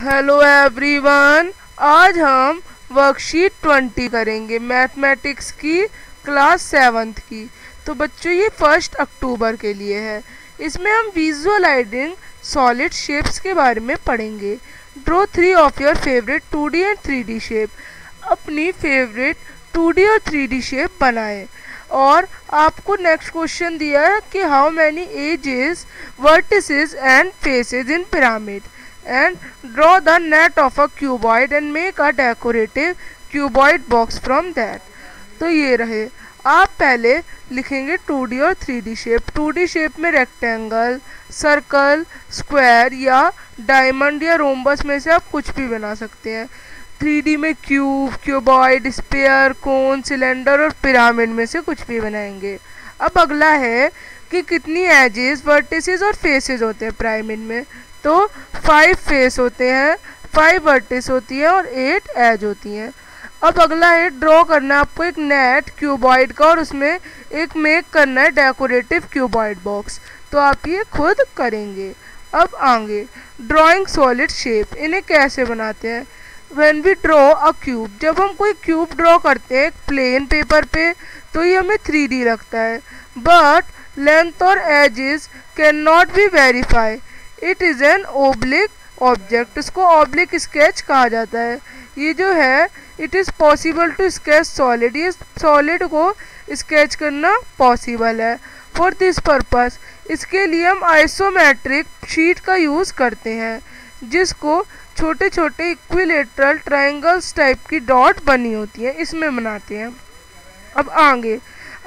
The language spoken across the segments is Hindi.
हेलो एवरीवन, आज हम वर्कशीट 20 करेंगे मैथमेटिक्स की क्लास 7th की। तो बच्चों ये 1 अक्टूबर के लिए है। इसमें हम विजुअलाइजिंग सॉलिड शेप्स के बारे में पढ़ेंगे। Draw 3 of your favourite 2D and 3D shape. अपनी फेवरेट 2D और 3D शेप बनाएं। और आपको नेक्स्ट क्वेश्चन दिया है कि how many edges, vertices and faces in pyramid and draw the net of a cuboid and make a decorative cuboid box from that। तो ये रहे। आप पहले लिखेंगे 2D और 3D शेप। 2D शेप में रेक्टेंगल, सर्कल, स्क्वायर या डायमंड या रोम्बस में से आप कुछ भी बना सकते हैं। 3D में क्यूब, क्यूबॉइड, स्फीयर, कोन, सिलेंडर और पिरामिड में से कुछ भी बनाएंगे। अब अगला है कि कितनी एजेस, वर्टिसेस और फेसेस होते हैं पिरामिड में। तो 5 फेस होते हैं, 5 वर्टिस होती है और 8 एज होती हैं। अब अगला है ड्रॉ करना है आपको एक नेट क्यूबॉइड का और उसमें एक मेक करना है डेकोरेटिव क्यूबॉइड बॉक्स। तो आप ये खुद करेंगे। अब आगे ड्राइंग सॉलिड शेप, इन्हें कैसे बनाते हैं। When we draw a cube, जब हम कोई क्यूब ड्रॉ करते हैं प्लेन पेपर पे तो ये हमें 3D लगता है। बट लेंथ और edges can not be verify, it is an oblique object. इसको ऑब्लिक स्केच कहा जाता है। ये जो है it is possible to sketch solid, ये सॉलिड को स्केच करना पॉसिबल है। फॉर दिस पर्पस, इसके लिए हम आइसोमेट्रिक शीट का यूज़ करते हैं जिसको छोटे छोटे इक्विलेटरल ट्रायंगल्स टाइप की डॉट बनी होती है, इसमें बनाते हैं। अब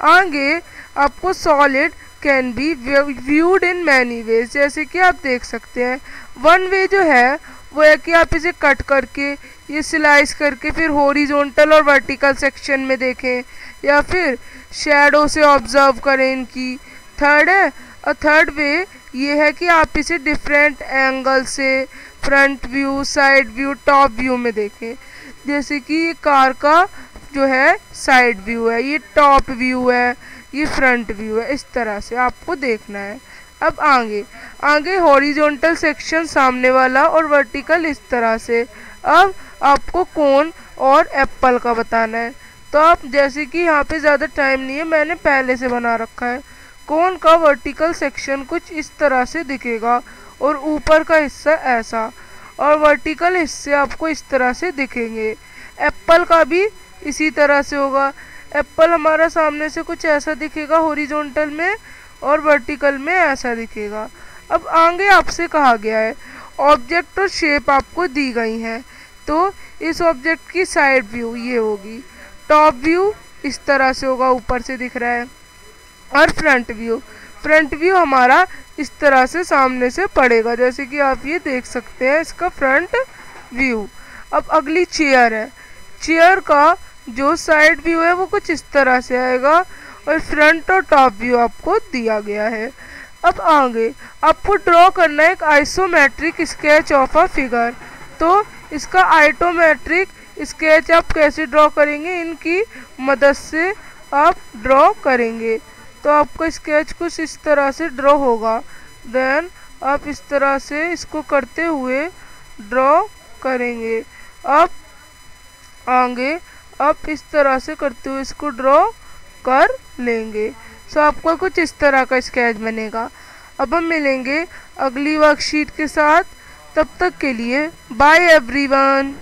आगे आपको solid can be viewed in many ways, जैसे कि आप देख सकते हैं। वन वे जो है वो है कि आप इसे कट करके, ये स्लाइस करके फिर हॉरिजॉन्टल और वर्टिकल सेक्शन में देखें या फिर शैडो से ऑब्जर्व करें इनकी। थर्ड वे ये है कि आप इसे डिफरेंट एंगल से front view, side view, top view में देखें। जैसे कि ये कार का जो है साइड व्यू है, ये टॉप व्यू है, ये फ्रंट व्यू है। इस तरह से आपको देखना है। अब आगे हॉरिजॉन्टल सेक्शन सामने वाला और वर्टिकल इस तरह से। अब आपको कोन और एप्पल का बताना है। तो आप जैसे कि यहाँ पे ज़्यादा टाइम नहीं है, मैंने पहले से बना रखा है। कोन का वर्टिकल सेक्शन कुछ इस तरह से दिखेगा और ऊपर का हिस्सा ऐसा, और वर्टिकल हिस्से आपको इस तरह से दिखेंगे। एप्पल का भी इसी तरह से होगा। एप्पल हमारा सामने से कुछ ऐसा दिखेगा हॉरिजॉन्टल में और वर्टिकल में ऐसा दिखेगा। अब आगे आपसे कहा गया है ऑब्जेक्ट और शेप आपको दी गई हैं। तो इस ऑब्जेक्ट की साइड व्यू ये होगी, टॉप व्यू इस तरह से होगा, ऊपर से दिख रहा है। और फ्रंट व्यू हमारा इस तरह से सामने से पड़ेगा, जैसे कि आप ये देख सकते हैं इसका फ्रंट व्यू। अब अगली चेयर है। चेयर का जो साइड व्यू है वो कुछ इस तरह से आएगा और फ्रंट और टॉप व्यू आपको दिया गया है। अब आगे आपको ड्रॉ करना है एक isometric sketch of a figure. तो इसका आइसोमेट्रिक स्केच आप कैसे ड्रॉ करेंगे, इनकी मदद से आप ड्रॉ करेंगे। तो आपका स्केच कुछ इस तरह से ड्रॉ होगा। देन आप इस तरह से इसको करते हुए ड्रॉ करेंगे। अब आगे आप इस तरह से करते हुए इसको ड्रॉ कर लेंगे। सो आपका कुछ इस तरह का स्केच बनेगा। अब हम मिलेंगे अगली वर्कशीट के साथ। तब तक के लिए बाय एवरीवन।